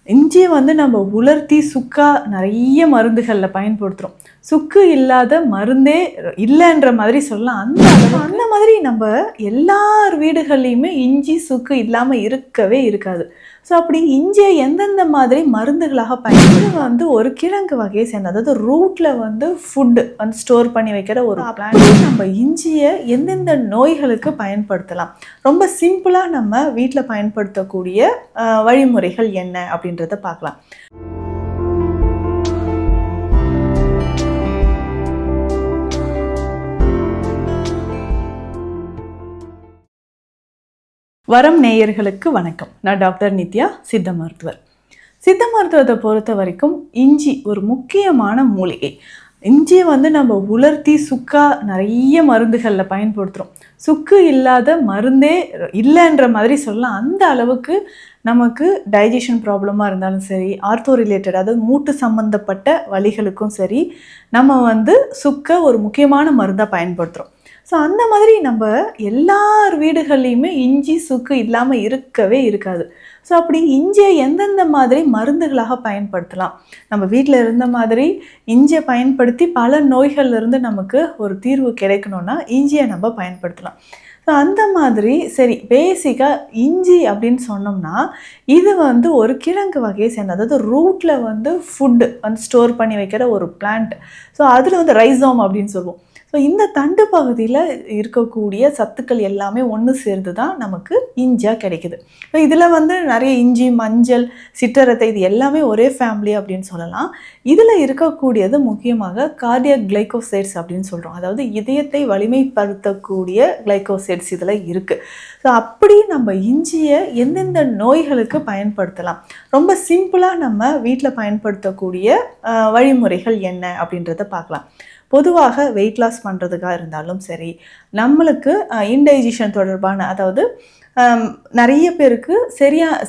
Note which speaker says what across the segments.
Speaker 1: இஞ்சியை வந்து நம்ம உலர்த்தி சுக்கா நிறைய மருந்துகள்ல பயன்படுத்துறோம். சுக்கு இல்லாத மருந்தே இல்லைன்ற மாதிரி சொல்லலாம். அந்த மாதிரி நம்ம எல்லார் வீடுகள்லையுமே இஞ்சி சுக்கு இல்லாம இருக்கவே இருக்காது. ஸோ அப்படி இஞ்சியை எந்தெந்த மாதிரி மருந்துகளாக வந்து ஒரு கிழங்கு வகையை சேர்ந்த, அதாவது ரூட்ல வந்து ஃபுட்டு வந்து ஸ்டோர் பண்ணி வைக்கிற ஒரு பிளான்ட். நம்ம இஞ்சியை எந்தெந்த நோய்களுக்கு பயன்படுத்தலாம், ரொம்ப சிம்பிளா நம்ம வீட்டில் பயன்படுத்தக்கூடிய வழிமுறைகள் என்ன அப்படின்றத பார்க்கலாம். வரம் நேயர்களுக்கு வணக்கம். நான் டாக்டர் நித்யா, சித்த மருத்துவர். சித்த மருத்துவத்தை பொறுத்த வரைக்கும் இஞ்சி ஒரு முக்கியமான மூலிகை. இஞ்சியை வந்து நம்ம உலர்த்தி சுக்கா நிறைய மருந்துகளில் பயன்படுத்துகிறோம். சுக்கு இல்லாத மருந்தே இல்லைன்ற மாதிரி சொல்லலாம். அந்த அளவுக்கு நமக்கு டைஜஷன் ப்ராப்ளமாக இருந்தாலும் சரி, ஆர்த்தோ ரிலேட்டட், அதாவது மூட்டு சம்மந்தப்பட்ட வலிகளுக்கும் சரி, நம்ம வந்து சுக்கை ஒரு முக்கியமான மருந்தாக பயன்படுத்துகிறோம். ஸோ அந்த மாதிரி நம்ம எல்லார் வீடுகள்லையுமே இஞ்சி சுக்கு இல்லாமல் இருக்கவே இருக்காது. ஸோ அப்படி இஞ்சியை எந்தெந்த மாதிரி மருந்துகளாக பயன்படுத்தலாம், நம்ம வீட்டில் இருந்த மாதிரி இஞ்சியை பயன்படுத்தி பல நோய்கள்லேருந்து நமக்கு ஒரு தீர்வு கிடைக்கணும்னா இஞ்சியை நம்ம பயன்படுத்தலாம். ஸோ அந்த மாதிரி சரி, பேசிக்காக இஞ்சி அப்படின்னு சொன்னோம்னா இது வந்து ஒரு கிழங்கு வகையை சேர்ந்த, அதாவது ரூட்டில் வந்து ஃபுட்டு வந்து ஸ்டோர் பண்ணி வைக்கிற ஒரு பிளான்ட். ஸோ அதில் வந்து ரைசோம் அப்படின்னு சொல்லுவோம். ஸோ இந்த தண்டு பகுதியில் இருக்கக்கூடிய சத்துக்கள் எல்லாமே ஒன்று சேர்ந்து தான் நமக்கு இஞ்சியாக கிடைக்குது. ஸோ இதில் வந்து நிறைய இஞ்சி, மஞ்சள், சிற்றரத்தை, இது எல்லாமே ஒரே ஃபேமிலி அப்படின்னு சொல்லலாம். இதில் இருக்கக்கூடியது முக்கியமாக கார்டியாக் கிளைகோசைட்ஸ் அப்படின்னு சொல்கிறோம். அதாவது இதயத்தை வலிமைப்படுத்தக்கூடிய கிளைகோசைட்ஸ் இதில் இருக்குது. ஸோ அப்படி நம்ம இஞ்சியை எந்தெந்த நோய்களுக்கு பயன்படுத்தலாம், ரொம்ப சிம்பிளாக நம்ம வீட்டில் பயன்படுத்தக்கூடிய வழிமுறைகள் என்ன அப்படின்றத பார்க்கலாம். பொதுவாக வெயிட் லாஸ் பண்ணுறதுக்காக இருந்தாலும் சரி, நம்மளுக்கு இன்டைஜஷன் தொடர்பான, அதாவது நிறைய பேருக்கு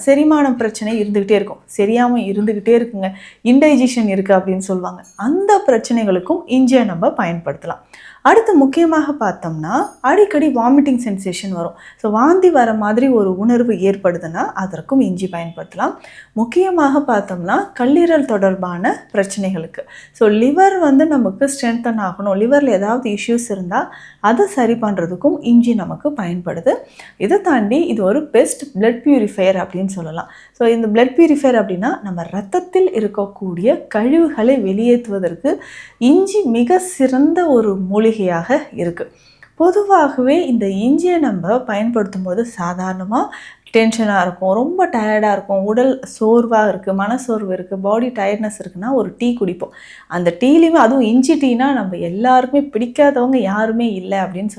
Speaker 1: செரிமானம் பிரச்சனை இருந்துக்கிட்டே இருக்கும், சரியாமல் இருந்துக்கிட்டே இருக்குங்க, இன்டைஜஷன் இருக்குது அப்படின்னு சொல்லுவாங்க. அந்த பிரச்சனைகளுக்கும் இஞ்சியை நம்ம பயன்படுத்தலாம். அடுத்து முக்கியமாக பார்த்தோம்னா அடிக்கடி வாமிட்டிங் சென்சேஷன் வரும். ஸோ வாந்தி வர மாதிரி ஒரு உணர்வு ஏற்படுதுன்னா அதற்கும் இஞ்சி பயன்படுத்தலாம். முக்கியமாக பார்த்தோம்னா கல்லீரல் தொடர்பான பிரச்சனைகளுக்கு, ஸோ லிவர் வந்து நமக்கு ஸ்ட்ரென்தன் ஆகணும், லிவரில் ஏதாவது இஷ்யூஸ் இருந்தால் அதை சரி பண்ணுறதுக்கும் இஞ்சி நமக்கு பயன்படுது. இதை தாண்டி இது ஒரு பெஸ்ட் பிளட் பியூரிஃபையர் அப்படின்னு சொல்லலாம். ஸோ இந்த பிளட் பியூரிஃபையர் அப்படின்னா நம்ம ரத்தத்தில் இருக்கக்கூடிய கழிவுகளை வெளியேற்றுவதற்கு இஞ்சி மிக சிறந்த ஒரு மூலிகையாக இருக்குது. பொதுவாகவே இந்த இஞ்சியை நம்ம பயன்படுத்தும் போது சாதாரணமாக டென்ஷனாக இருக்கும், ரொம்ப டயர்டாக இருக்கும், உடல் சோர்வாக இருக்குது, மனசோர்வு இருக்குது, பாடி டயர்ட்னஸ் இருக்குன்னா ஒரு டீ குடிப்போம். அந்த டீலையுமே அதுவும் இஞ்சி டீனா நம்ம எல்லாருக்குமே பிடிக்காதவங்க யாருமே இல்லை அப்படின்னு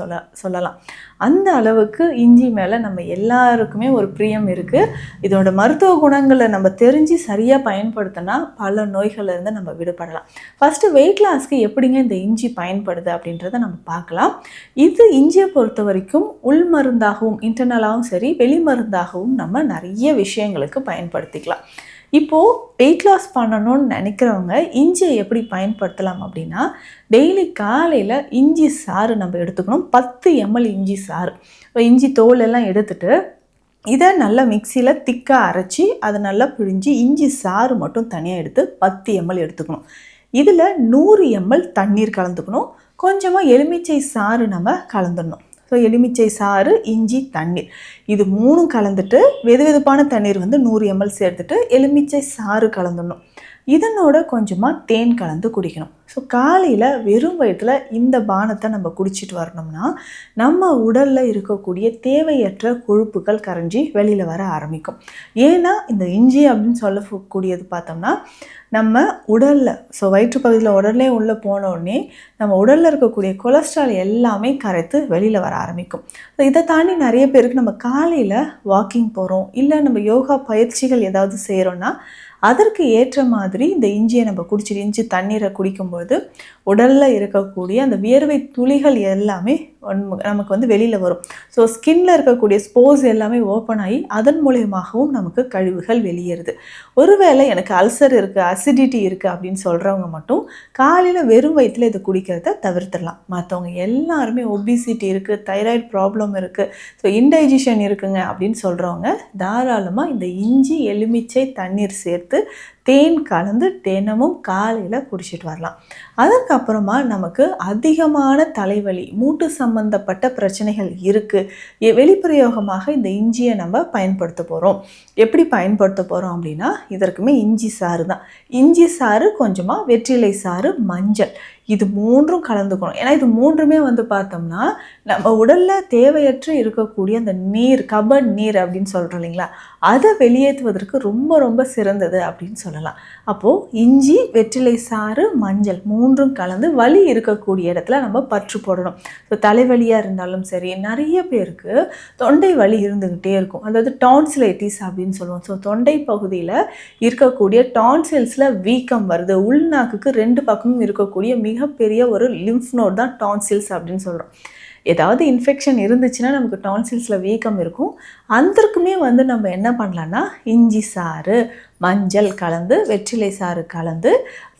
Speaker 1: சொல்லலாம். அந்த அளவுக்கு இஞ்சி மேலே நம்ம எல்லாருக்குமே ஒரு பிரியம் இருக்குது. இதோட மருத்துவ குணங்களை நம்ம தெரிஞ்சு சரியாக பயன்படுத்தினா பல நோய்கள்லேருந்து நம்ம விடுபடலாம். ஃபஸ்ட்டு வெயிட் லாஸ்க்கு எப்படிங்க இந்த இஞ்சி பயன்படுது அப்படின்றத நம்ம பார்க்கலாம். இது இஞ்சியை பொறுத்த வரைக்கும் உள் மருந்தாகவும் இன்டர்னலாகவும் சரி, வெளி மருந்தாகவும் நம்ம நிறைய விஷயங்களுக்கு பயன்படுத்திக்கலாம். இப்போது வெயிட் லாஸ் பண்ணணும்னு நினைக்கிறவங்க இஞ்சியை எப்படி பயன்படுத்தலாம் அப்படின்னா, டெய்லி காலையில் இஞ்சி சாறு நம்ம எடுத்துக்கணும். 10 ml இஞ்சி சாறு. இஞ்சி தோல் எல்லாம் எடுத்துட்டு இதை நல்லா மிக்சியில் திக்காக அரைச்சி அதை நல்லா பிழிஞ்சு இஞ்சி சாறு மட்டும் தனியாக எடுத்து 10 ml எடுத்துக்கணும். இதில் 100 ml தண்ணீர் கலந்துக்கணும். கொஞ்சமாக எலுமிச்சை சாறு நம்ம கலந்துடணும். ஸோ எலுமிச்சை சாறு, இஞ்சி, தண்ணீர், இது 3 கலந்துட்டு வெதுவெதுப்பான தண்ணீர் வந்து 100 ml சேர்த்துட்டு எலுமிச்சை சாறு கலந்துடணும். இதனோட கொஞ்சமாக தேன் கலந்து குடிக்கணும். ஸோ காலையில் வெறும் வயிற்றில் இந்த பானத்தை நம்ம குடிச்சிட்டு வரணும்னா நம்ம உடலில் இருக்கக்கூடிய தேவையற்ற கொழுப்புகள் கரைஞ்சி வெளியில் வர ஆரம்பிக்கும். ஏன்னா இந்த இஞ்சி அப்படின்னு சொல்லக்கூடியது பார்த்தோம்னா நம்ம உடலில், ஸோ வயிற்று பகுதியில் உடனே உள்ளே போனோடனே நம்ம உடலில் இருக்கக்கூடிய கொலஸ்ட்ரால் எல்லாமே கரைத்து வெளியில் வர ஆரம்பிக்கும். ஸோ இதை தாண்டி நிறைய பேருக்கு நம்ம காலையில் வாக்கிங் போகிறோம், இல்லை நம்ம யோகா பயிற்சிகள் ஏதாவது செய்கிறோன்னா அதற்கு ஏற்ற மாதிரி இந்த இஞ்சியை நம்ம குடிச்சிட்டு, இஞ்சி தண்ணீரை குடிக்கும்போது உடலில் இருக்கக்கூடிய அந்த வியர்வை துளிகள் எல்லாமே நமக்கு வந்து வெளியில் வரும். ஸோ ஸ்கின்ல இருக்கக்கூடிய ஸ்போர்ஸ் எல்லாமே ஓப்பன் ஆகி அதன் மூலியமாகவும் நமக்கு கழிவுகள் வெளியேறுது. ஒருவேளை எனக்கு அல்சர் இருக்குது, அசிடிட்டி இருக்குது அப்படின்னு சொல்கிறவங்க மட்டும் காலையில் வெறும் வயிற்றில் இதை குடிக்கிறத தவிர்த்துடலாம். மற்றவங்க எல்லாருமே ஒபிசிட்டி இருக்குது, தைராய்டு ப்ராப்ளம் இருக்குது, ஸோ இன்டைஜஷன் இருக்குங்க அப்படின்னு சொல்கிறவங்க தாராளமாக இந்த இஞ்சி எலுமிச்சை தண்ணீர் சேர்த்து தேன் கலந்து தினமும் காலையில் குடிச்சிட்டு வரலாம். அதுக்கப்புறமா நமக்கு அதிகமான தலைவலி, மூட்டு சம்பந்தப்பட்ட பிரச்சனைகள் இருக்குது, வெளிப்பிரயோகமாக இந்த இஞ்சியை நம்ம பயன்படுத்த போகிறோம். எப்படி பயன்படுத்த போகிறோம் அப்படின்னா, இதற்குமே இஞ்சி சாறு தான். இஞ்சி சாறு கொஞ்சமாக, வெற்றிலை சாறு, மஞ்சள், இது மூன்றும் கலந்துக்கணும். ஏன்னா இது மூன்றுமே வந்து பார்த்தோம்னா நம்ம உடலில் தேவையற்ற இருக்கக்கூடிய அந்த நீர், கபட் நீர் அப்படின்னு சொல்கிறோம் இல்லைங்களா, அதை வெளியேற்றுவதற்கு ரொம்ப ரொம்ப சிறந்தது அப்படின்னு சொல்லலாம். அப்போது இஞ்சி, வெற்றிலை சாறு, மஞ்சள் மூன்றும் கலந்து வலி இருக்கக்கூடிய இடத்துல நம்ம பற்று போடணும். ஸோ தலைவலியாக இருந்தாலும் சரி, நிறைய பேருக்கு தொண்டை வலி இருந்துக்கிட்டே இருக்கும், அதாவது டான்சிலைட்டிஸ் அப்படின்னு சொல்லுவோம். ஸோ தொண்டை பகுதியில் இருக்கக்கூடிய டான்சில்ஸில் வீக்கம் வருது, உள்நாக்குக்கு 2 பக்கமும் இருக்கக்கூடிய மிகப்பெரிய ஒரு லிம்ஃப் நோட் தான் டான்சில்ஸ் அப்படின்னு சொல்கிறோம். ஏதாவது இன்ஃபெக்ஷன் இருந்துச்சுன்னா நமக்கு டான்சில்ஸில் வீக்கம் இருக்கும். அதற்குமே வந்து நம்ம என்ன பண்ணலான்னா இஞ்சி சாறு, மஞ்சள் கலந்து, வெற்றிலை சாறு கலந்து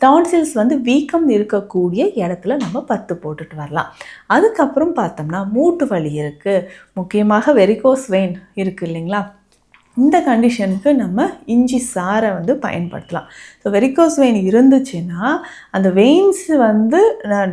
Speaker 1: டான்சில்ஸ் வந்து வீக்கம் இருக்கக்கூடிய இடத்துல நம்ம பத்து போட்டுட்டு வரலாம். அதுக்கப்புறம் பார்த்தோம்னா மூட்டு வலி இருக்குது, முக்கியமாக வெரிகோஸ் வெயின் இருக்குது இல்லைங்களா, இந்த கண்டிஷனுக்கு நம்ம இஞ்சி சாரை வந்து பயன்படுத்தலாம். ஸோ வெரிகோஸ் வெயின் இருந்துச்சுன்னா அந்த வெயின்ஸ் வந்து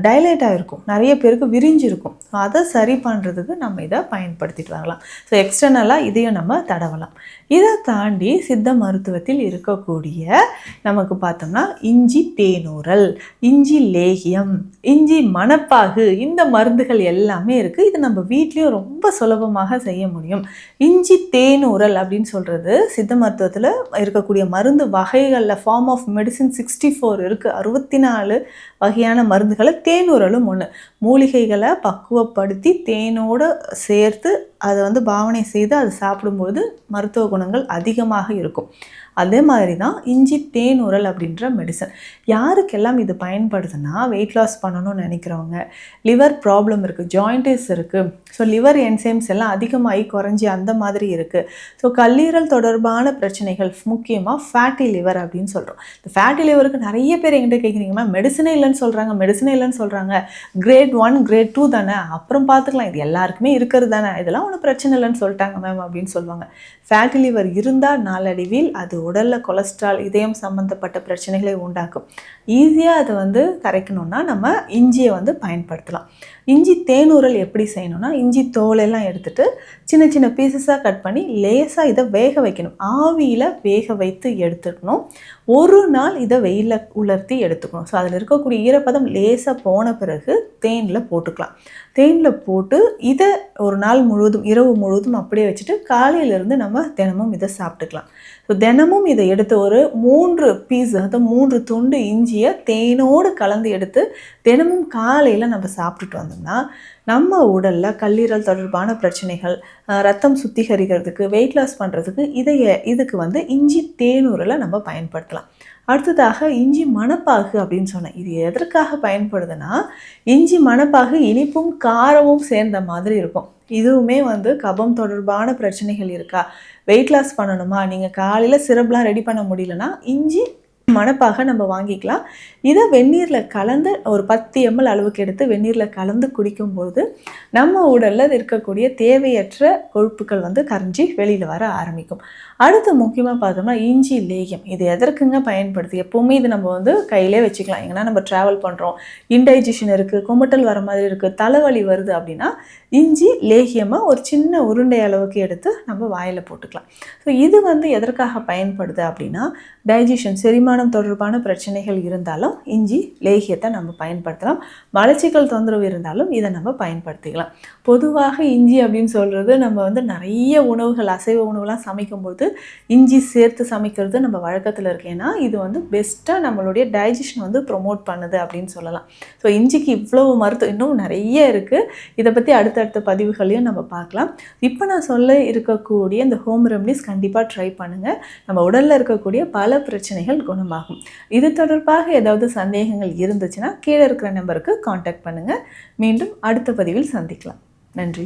Speaker 1: டைலேட் ஆகிருக்கும், நிறைய பேருக்கு விரிஞ்சிருக்கும். ஸோ அதை சரி பண்ணுறதுக்கு நம்ம இதை பயன்படுத்திட்டு வரலாம். ஸோ எக்ஸ்டர்னலாக இதையும் நம்ம தடவலாம். இதை தாண்டி சித்த மருத்துவத்தில் இருக்கக்கூடிய நமக்கு பார்த்தோம்னா இஞ்சி தேனூரல், இஞ்சி லேகியம், இஞ்சி மணப்பாகு, இந்த மருந்துகள் எல்லாமே இருக்குது. இது நம்ம வீட்லேயும் ரொம்ப சுலபமாக செய்ய முடியும். இஞ்சி தேனூரல் அப்படின்னு சொல்கிறது சித்த மருத்துவத்தில் இருக்கக்கூடிய மருந்து வகைகளில் ஃபார்ம் ஆஃப் மெடிசின் 64 இருக்குது. 64 வகையான மருந்துகளை தேனூரலும் ஒன்று. மூலிகைகளை பக்குவப்படுத்தி தேனோடு சேர்த்து அதை வந்து பாவனை செய்து அதை சாப்பிடும்போது மருத்துவ குணங்கள் அதிகமாக இருக்கும். அதே மாதிரி தான் இஞ்சி தேனூரல் அப்படின்ற மெடிசன். யாருக்கெல்லாம் இது பயன்படுதுன்னா, வெயிட் லாஸ் பண்ணணும்னு நினைக்கிறவங்க, லிவர் ப்ராப்ளம் இருக்குது, ஜாயிண்டிஸ் இருக்குது, ஸோ லிவர் என்சைம்ஸ் எல்லாம் அதிகமாகி குறைஞ்சி அந்த மாதிரி இருக்குது, ஸோ கல்லீரல் தொடர்பான பிரச்சனைகள், முக்கியமாக ஃபேட்டி லிவர் அப்படின்னு சொல்கிறோம். இந்த ஃபேட்டி லிவருக்கு நிறைய பேர் என்கிட்ட கேட்குறீங்க, மெடிசனே இல்லைன்னு சொல்கிறாங்க, மெடிசனே இல்லைன்னு சொல்கிறாங்க, கிரேட் 1 கிரேட் 2 தானே, அப்புறம் பார்த்துக்கலாம், இது எல்லாருக்குமே இருக்கிறது தானே, இதெல்லாம் ஒன்றும் பிரச்சனை இல்லைன்னு சொல்லிட்டாங்க மேம் அப்படின்னு சொல்லுவாங்க. ஃபேட்டி லிவர் இருந்தால் நாளடைவில் அது உடலில் கொலஸ்ட்ரால், இதயம் சம்மந்தப்பட்ட பிரச்சனைகளை உண்டாக்கும். ஈஸியாக அதை வந்து கரைக்கணும்னா நம்ம இஞ்சியை வந்து பயன்படுத்தலாம். இஞ்சி தேனூரல் எப்படி செய்யணும்னா, இஞ்சி தோலெல்லாம் எடுத்துகிட்டு சின்ன சின்ன பீசஸாக கட் பண்ணி லேசாக இதை வேக வைக்கணும். ஆவியில் வேக வைத்து எடுத்துக்கணும். ஒரு நாள் இதை வெயிலில் உலர்த்தி எடுத்துக்கணும். ஸோ அதில் இருக்கக்கூடிய ஈரப்பதம் லேசாக போன பிறகு தேனில் போட்டுக்கலாம். தேனில் போட்டு இதை ஒரு நாள் முழுவதும், இரவு முழுவதும் அப்படியே வச்சுட்டு காலையிலேருந்து நம்ம தினமும் இதை சாப்பிட்டுக்கலாம். ஸோ தினமும் இதை எடுத்து ஒரு 3 பீஸ், அதாவது 3 துண்டு இஞ்சியை தேனோடு கலந்து எடுத்து தினமும் காலையில் நம்ம சாப்பிட்டுட்டு வந்தோம்னா நம்ம உடலில் கல்லீரல் தொடர்பான பிரச்சனைகள், ரத்தம் சுத்திகரிக்கிறதுக்கு, வெயிட் லாஸ் பண்ணுறதுக்கு இதுக்கு வந்து இஞ்சி தேனூரலை நம்ம பயன்படுத்தலாம். அடுத்ததாக இஞ்சி மணப்பாகு அப்படின்னு சொன்னேன். இது எதற்காக பயன்படுதுன்னா, இஞ்சி மணப்பாகு இனிப்பும் காரமும் சேர்ந்த மாதிரி இருக்கும். இதுவுமே வந்து கபம் தொடர்பான பிரச்சனைகள் இருக்கா, வெயிட் லாஸ் பண்ணணுமா, நீங்கள் காலையில் சிரப்லாம் ரெடி பண்ண முடியலன்னா இஞ்சி மணப்பாக நம்ம வாங்கிக்கலாம். இதை வெந்நீரில் கலந்து ஒரு 10 ml அளவுக்கு எடுத்து வெந்நீரில் கலந்து குடிக்கும்போது நம்ம உடலில் இருக்கக்கூடிய தேவையற்ற கொழுப்புகள் வந்து கரைஞ்சி வெளியில் வர ஆரம்பிக்கும். அடுத்து முக்கியமாக பார்த்தோம்னா இஞ்சி லேகியம். இது எதற்குங்க பயன்படுது? எப்போவுமே இது நம்ம வந்து கையிலே வச்சுக்கலாம். எங்கன்னா நம்ம ட்ராவல் பண்ணுறோம், இன்டைஜஷன் இருக்குது, குமட்டல் வர மாதிரி இருக்குது, தலைவலி வருது அப்படின்னா இஞ்சி லேகியமாக ஒரு சின்ன உருண்டை அளவுக்கு எடுத்து நம்ம வாயில் போட்டுக்கலாம். ஸோ இது வந்து எதற்காக பயன்படுது அப்படின்னா, டைஜஷன், செரிமானம் தொடர்பான பிரச்சனைகள் இருந்தாலும் இஞ்சி லேகியத்தை நம்ம பயன்படுத்தலாம். மலச்சிக்கல் தொந்தரவு இருந்தாலும் இதை நம்ம பயன்படுத்திக்கலாம். பொதுவாக இஞ்சி அப்படின்னு சொல்கிறது நம்ம வந்து நிறைய உணவுகள், அசைவ உணவுலாம் சமைக்கும்போது இஞ்சி சேர்த்து சமைக்கிறது நம்ம வழக்கத்தில் இருக்கு. ஏன்னா இது வந்து பெஸ்ட்டாக நம்மளுடைய டைஜஷன் வந்து ப்ரொமோட் பண்ணுது அப்படின்னு சொல்லலாம். ஸோ இஞ்சிக்கு இவ்வளவு மருத்துவம் இன்னும் நிறைய இருக்குது. இதை பற்றி அடுத்தடுத்த பதிவுகளையும் நம்ம பார்க்கலாம். இப்போ நான் சொல்ல இருக்கக்கூடிய இந்த ஹோம் ரெமடிஸ் கண்டிப்பாக ட்ரை பண்ணுங்கள். நம்ம உடலில் இருக்கக்கூடிய பல பிரச்சனைகள் குணம் குணமாகும். இது தொடர்பாக ஏதாவது சந்தேகங்கள் இருந்துச்சுன்னா கீழே இருக்கிற நம்பருக்கு காண்டாக்ட் பண்ணுங்கள். மீண்டும் அடுத்த பதிவில் சந்திக்கலாம். நன்றி.